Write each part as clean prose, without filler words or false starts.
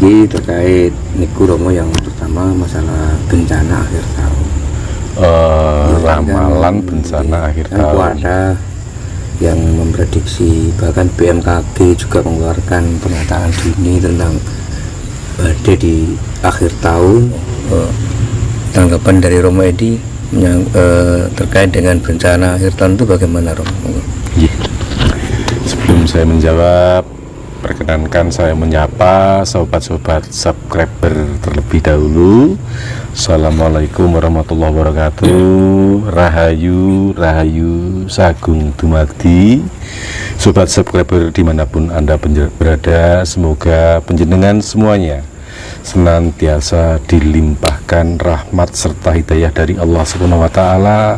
Ini terkait niku Romo yang pertama masalah bencana akhir tahun. Ramalan bencana akhir tahun. Ada yang memprediksi, bahkan BMKG juga mengeluarkan pernyataan dini tentang badai di akhir tahun. Tanggapan dari Romo Edi yang terkait dengan bencana akhir tahun itu bagaimana, Romo? Sebelum saya menjawab, perkenankan saya menyapa sobat-sobat subscriber terlebih dahulu. Assalamualaikum warahmatullahi wabarakatuh. Rahayu, Rahayu, Sagung Dumadi. Sobat subscriber dimanapun Anda berada, semoga panjenengan semuanya senantiasa dilimpahkan rahmat serta hidayah dari Allah Subhanahu wa Ta'ala,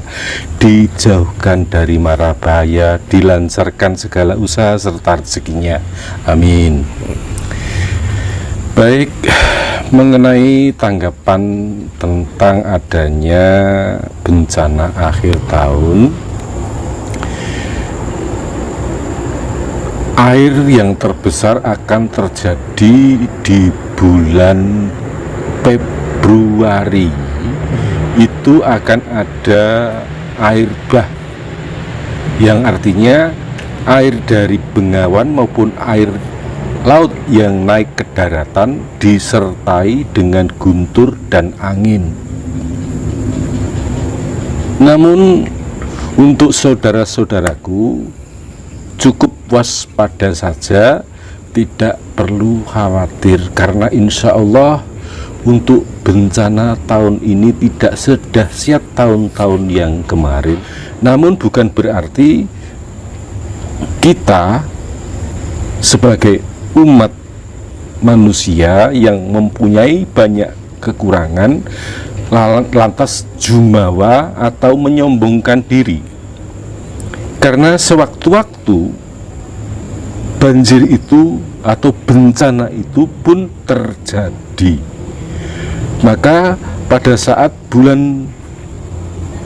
dijauhkan dari mara bahaya, dilancarkan segala usaha serta rezekinya. Amin. Baik, mengenai tanggapan tentang adanya bencana akhir tahun, air yang terbesar akan terjadi di bulan Februari. Itu akan ada air bah, yang artinya air dari Bengawan maupun air laut yang naik ke daratan disertai dengan guntur dan angin. Namun untuk saudara-saudaraku, cukup waspada saja, tidak perlu khawatir, karena insya Allah untuk bencana tahun ini tidak sedahsyat tahun-tahun yang kemarin. Namun bukan berarti kita sebagai umat manusia yang mempunyai banyak kekurangan lantas jumawa atau menyombongkan diri, karena sewaktu-waktu banjir itu atau bencana itu pun terjadi. Maka pada saat bulan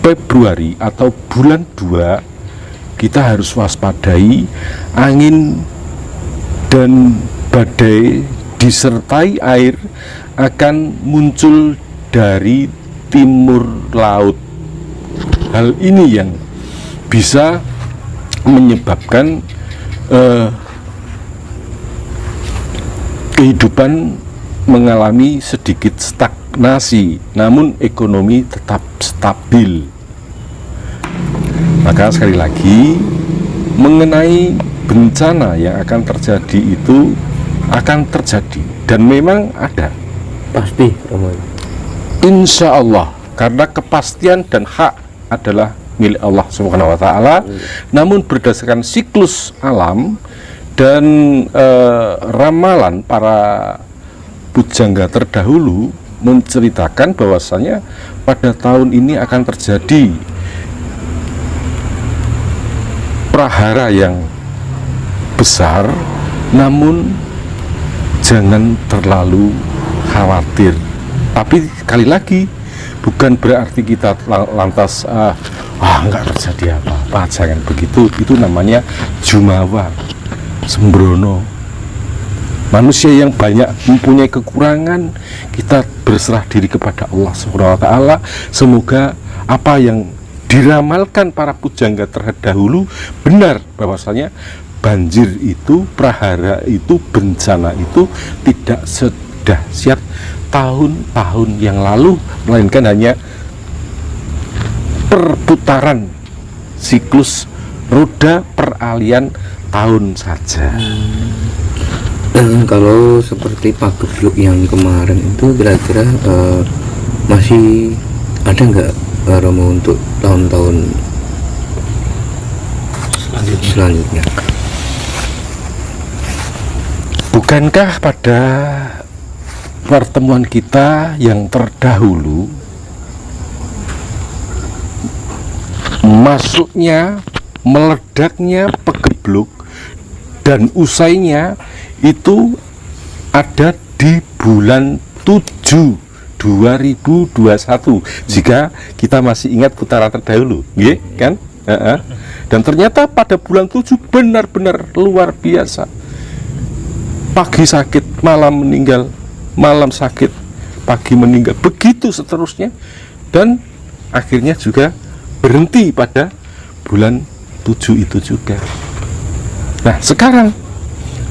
Februari atau bulan 2, kita harus waspadai angin dan badai disertai air akan muncul dari timur laut. Hal ini yang bisa menyebabkan kehidupan mengalami sedikit stagnasi, namun ekonomi tetap stabil. Maka sekali lagi, mengenai bencana yang akan terjadi itu akan terjadi dan memang ada, Pasti, Romo. insya Allah, karena kepastian dan hak adalah milik Allah Subhanahu wa Ta'ala. Namun berdasarkan siklus alam dan ramalan para pujangga terdahulu menceritakan bahwasanya pada tahun ini akan terjadi prahara yang besar, namun jangan terlalu khawatir. Tapi sekali lagi, bukan berarti kita lantas nggak terjadi apa-apa, jangan begitu. Itu namanya jumawa, sembrono. Manusia yang banyak mempunyai kekurangan, kita berserah diri kepada Allah Subhanahu wa Ta'ala. Semoga apa yang diramalkan para pujangga terdahulu benar, bahwasanya banjir itu, prahara itu, bencana itu tidak sedahsyat tahun-tahun yang lalu, melainkan hanya perputaran siklus roda peralihan tahun saja. Dan kalau seperti pagebluk yang kemarin itu kira-kira masih ada nggak, Romo, untuk tahun-tahun selanjutnya? Bukankah pada pertemuan kita yang terdahulu masuknya, meledaknya pagebluk dan usainya itu ada di bulan 7 2021, jika kita masih ingat putaran terdahulu, kan? Dan ternyata pada bulan 7 benar-benar luar biasa. Pagi sakit, malam meninggal malam sakit, pagi meninggal, begitu seterusnya, dan akhirnya juga berhenti pada bulan 7 itu juga. Nah, sekarang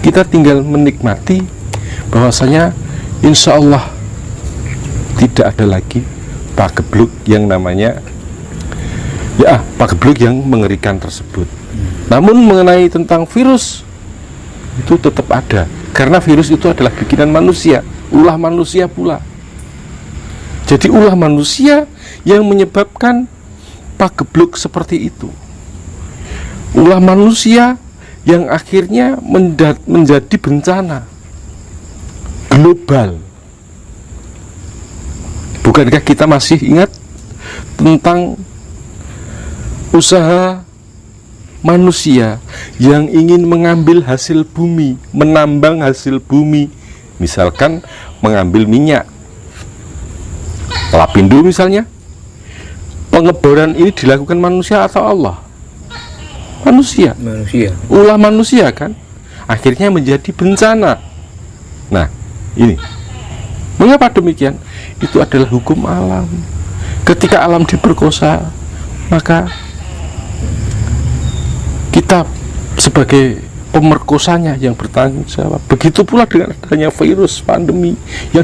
kita tinggal menikmati bahwasanya insya Allah tidak ada lagi pagebluk yang namanya pagebluk yang mengerikan tersebut. Namun mengenai tentang virus itu tetap ada, karena virus itu adalah bikinan manusia, ulah manusia pula. Jadi ulah manusia yang menyebabkan pagebluk seperti itu. Ulah manusia yang akhirnya menjadi bencana global. Bukankah kita masih ingat tentang usaha manusia yang ingin mengambil hasil bumi, menambang hasil bumi, misalkan mengambil minyak, lapindo misalnya. Pengeboran ini dilakukan manusia atau Allah? Manusia. Ulah manusia kan, akhirnya menjadi bencana. Nah, ini mengapa demikian? Itu adalah hukum alam. Ketika alam diperkosa, maka kita sebagai pemerkosanya yang bertanggung jawab. Begitu pula dengan adanya virus pandemi yang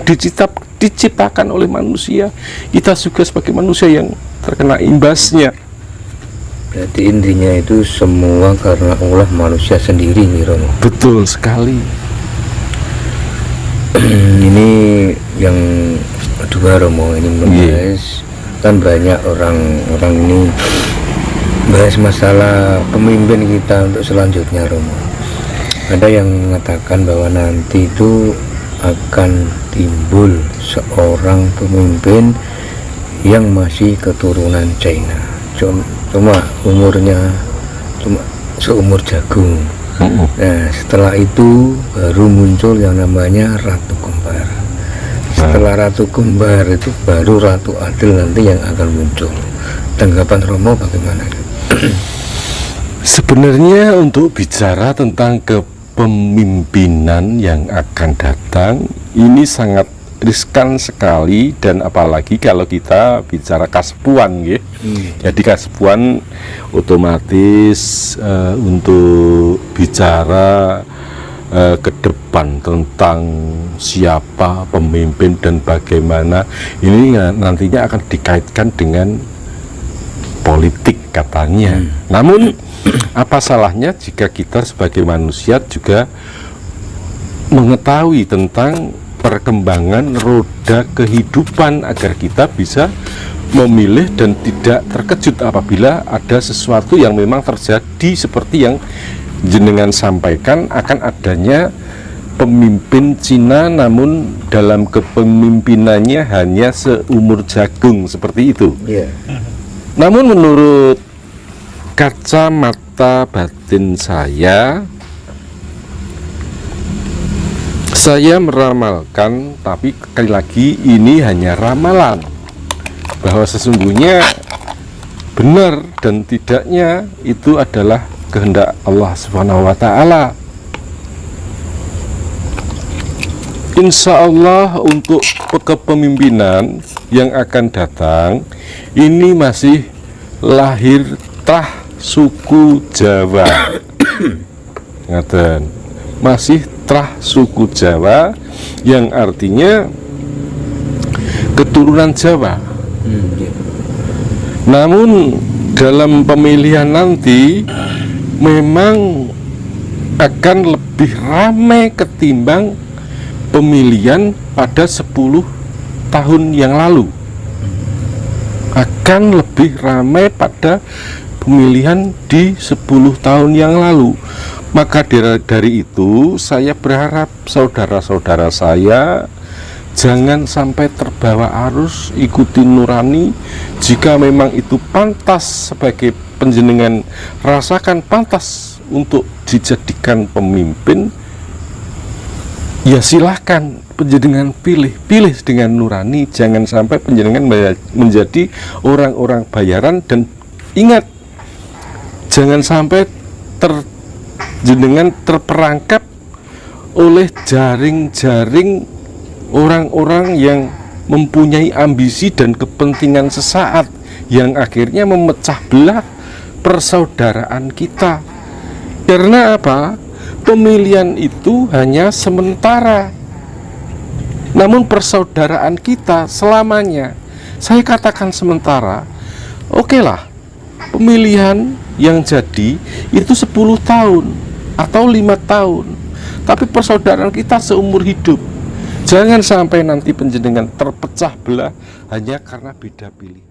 diciptakan oleh manusia, kita juga sebagai manusia yang terkena imbasnya. Berarti intinya itu semua karena ulah manusia sendiri nih Romo. Betul sekali. Ini yang kedua Romo, ini membahas kan banyak orang ini bahas masalah pemimpin kita untuk selanjutnya Romo. Ada yang mengatakan bahwa nanti itu akan timbul seorang pemimpin yang masih keturunan China, cuma umurnya cuma seumur jagung. Nah, setelah itu baru muncul yang namanya Ratu Kembar. Setelah Ratu Kembar itu baru Ratu Adil nanti yang akan muncul. Tanggapan Romo bagaimana? Sebenarnya untuk bicara tentang kepemimpinan yang akan datang, ini sangat riskan sekali, dan apalagi kalau kita bicara kasepuan ya. Jadi kasepuan otomatis untuk bicara ke depan tentang siapa pemimpin dan bagaimana, ini nantinya akan dikaitkan dengan politik katanya. Namun apa salahnya jika kita sebagai manusia juga mengetahui tentang perkembangan roda kehidupan agar kita bisa memilih dan tidak terkejut apabila ada sesuatu yang memang terjadi seperti yang jenengan sampaikan, akan adanya pemimpin Cina namun dalam kepemimpinannya hanya seumur jagung seperti itu. Namun menurut kacamata batin saya meramalkan, tapi sekali lagi ini hanya ramalan, bahwa sesungguhnya benar dan tidaknya itu adalah kehendak Allah Subhanahu wa Ta'ala. Insya Allah untuk kepemimpinan yang akan datang ini masih lahir tah suku Jawa. Ngaten, masih trah suku Jawa yang artinya keturunan Jawa. Namun dalam pemilihan nanti memang akan lebih ramai ketimbang pemilihan pada 10 tahun yang lalu. Akan lebih ramai pada pemilihan di 10 tahun yang lalu. Maka dari itu saya berharap saudara-saudara saya jangan sampai terbawa arus, ikuti nurani. Jika memang itu pantas sebagai panjenengan rasakan pantas untuk dijadikan pemimpin, ya silahkan panjenengan pilih dengan nurani. Jangan sampai panjenengan menjadi orang-orang bayaran, dan ingat, jangan sampai jenengan terperangkap oleh jaring-jaring orang-orang yang mempunyai ambisi dan kepentingan sesaat yang akhirnya memecah belah persaudaraan kita. Karena apa? Pemilihan itu hanya sementara, namun persaudaraan kita selamanya. Saya katakan sementara. Oke lah, pemilihan yang jadi itu 10 tahun atau 5 tahun, tapi persaudaraan kita seumur hidup. Jangan sampai nanti panjenengan terpecah belah hanya karena beda pilihan.